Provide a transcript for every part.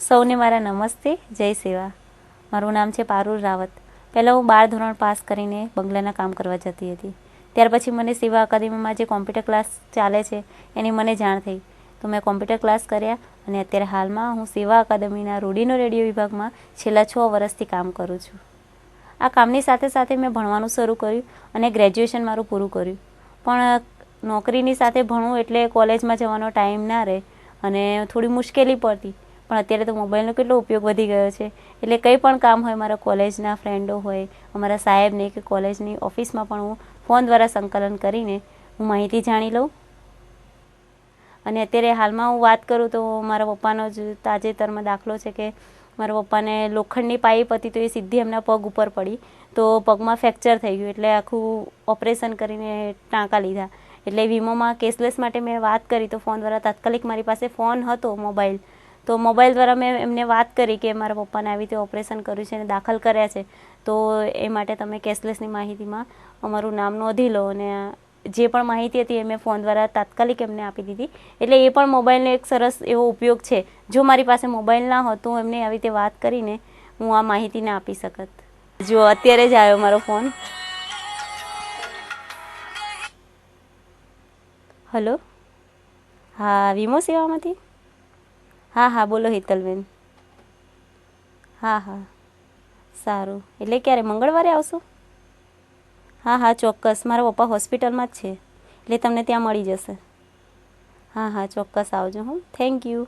સૌને મારા નમસ્તે, જય સેવા. મારું નામ છે પારુલ રાવત. પહેલાં હું 12 ધોરણ પાસ કરીને બંગલાના કામ કરવા જતી હતી. ત્યાર પછી મને સેવા અકાદમીમાં જે કોમ્પ્યુટર ક્લાસ ચાલે છે એની મને જાણ થઈ, તો મેં કોમ્પ્યુટર ક્લાસ કર્યા અને અત્યારે હાલમાં હું સેવા અકાદમીના રૂડીનો રેડિયો વિભાગમાં છેલ્લા 6 વર્ષથી કામ કરું છું. આ કામની સાથે સાથે મેં ભણવાનું શરૂ કર્યું અને ગ્રેજ્યુએશન મારું પૂરું કર્યું. પણ નોકરીની સાથે ભણવું એટલે કોલેજમાં જવાનો ટાઈમ ના રહે અને થોડી મુશ્કેલી પડતી. પણ અત્યારે તો મોબાઈલનો કેટલો ઉપયોગ વધી ગયો છે, એટલે કંઈ પણ કામ હોય, મારા કોલેજના ફ્રેન્ડો હોય, અમારા સાહેબને કે કોલેજની ઓફિસમાં પણ હું ફોન દ્વારા સંકલન કરીને હું માહિતી જાણી લઉં. અને અત્યારે હાલમાં હું વાત કરું તો મારા પપ્પાનો જ તાજેતરમાં દાખલો છે કે મારા પપ્પાને લોખંડની પાઇપ હતી તો એ સીધી એમના પગ ઉપર પડી, તો પગમાં ફ્રેક્ચર થઈ ગયું, એટલે આખું ઓપરેશન કરીને ટાંકા લીધા. એટલે વીમોમાં કેશલેસ માટે મેં વાત કરી તો ફોન દ્વારા તાત્કાલિક મારી પાસે ફોન હતો, મોબાઈલ, તો મોબાઈલ દ્વારા મેં એમને વાત કરી કે મારા પપ્પાને આવી રીતે ઓપરેશન કર્યું છે અને દાખલ કર્યા છે, તો એ માટે તમે કેશલેસની માહિતીમાં અમારું નામ નોંધી લો. અને જે પણ માહિતી હતી એ મેં ફોન દ્વારા તાત્કાલિક એમને આપી દીધી. એટલે એ પણ મોબાઈલનો એક સરસ એવો ઉપયોગ છે. જો મારી પાસે મોબાઈલ ના હોત તો એમને આવી રીતે વાત કરીને હું આ માહિતીને આપી શકત. જો અત્યારે જ આવ્યો મારો ફોન. હલો, હા, વીમો સેવામાંથી. હા, બોલો હેતલબેન. હા, સારું. એટલે ક્યારે, મંગળવારે આવશો? હા, ચોક્કસ. મારા પપ્પા હોસ્પિટલમાં જ છે, એટલે તમને ત્યાં મળી જશે. હા, ચોક્કસ આવજો. હું થેન્ક યુ.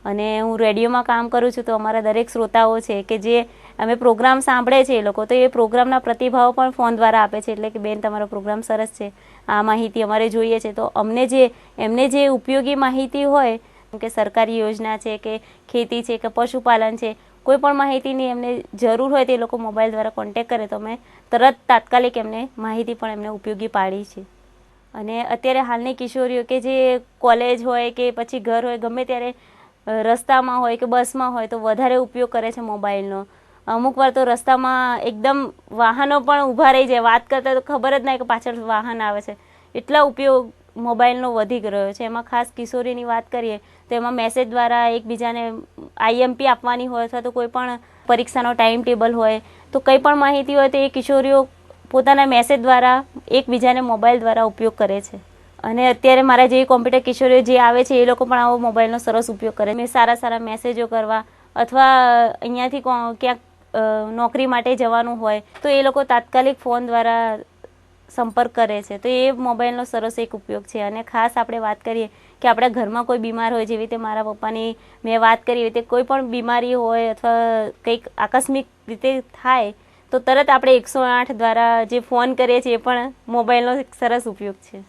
અને હું રેડિયોમાં કામ કરું છું, તો અમારા દરેક શ્રોતાઓ છે કે જે અમે પ્રોગ્રામ સાંભળે છે, એ લોકો તો એ પ્રોગ્રામના પ્રતિભાવો પણ ફોન દ્વારા આપે છે. એટલે કે બેન, તમારો પ્રોગ્રામ સરસ છે, આ માહિતી અમારે જોઈએ છે. તો એમને જે ઉપયોગી માહિતી હોય, કે સરકારી યોજના છે કે ખેતી છે કે પશુપાલન છે, કોઈ પણ માહિતીની એમને જરૂર હોય તો એ લોકો મોબાઈલ દ્વારા કોન્ટેક્ટ કરે તો અમે તરત તાત્કાલિક એમને માહિતી પણ એમને ઉપયોગી પાડી છે. અને અત્યારે હાલની કિશોરીઓ કે જે કોલેજ હોય કે પછી ઘર હોય, ગમે ત્યારે રસ્તામાં હોય કે બસમાં હોય તો વધારે ઉપયોગ કરે છે મોબાઈલનો. અમુક વાર તો રસ્તામાં એકદમ વાહનો પણ ઊભા રહી જાય, વાત કરતા તો ખબર જ ના કે પાછળ વાહન આવે છે. એટલા ઉપયોગ મોબાઈલનો વધી રહ્યો છે. એમાં ખાસ કિશોરીની વાત કરીએ તો એમાં મેસેજ દ્વારા એકબીજાને IMP આપવાની હોય અથવા તો કોઈ પણ પરીક્ષાનો ટાઈમ ટેબલ હોય, તો કંઈ પણ માહિતી હોય તો એ કિશોરીઓ પોતાના મેસેજ દ્વારા એકબીજાને મોબાઈલ દ્વારા ઉપયોગ કરે છે. અને અત્યારે મારા જે કોમ્પ્યુટર કિશોરીઓ જે આવે છે એ લોકો પણ આવો મોબાઈલનો સરસ ઉપયોગ કરે. મેં સારા મેસેજો કરવા અથવા અહીંયાથી ક્યાંક નોકરી માટે જવાનું હોય તો એ લોકો તાત્કાલિક ફોન દ્વારા સંપર્ક કરે છે. તો એ મોબાઈલનો સરસ એક ઉપયોગ છે. અને ખાસ આપણે વાત કરીએ કે આપણા ઘરમાં કોઈ બીમાર હોય, જેવી રીતે મારા પપ્પાની મેં વાત કરી, એવી રીતે કોઈ પણ બીમારી હોય અથવા કંઈક આકસ્મિક રીતે થાય તો તરત આપણે 108 દ્વારા જે ફોન કરીએ છીએ એ પણ મોબાઈલનો એક સરસ ઉપયોગ છે.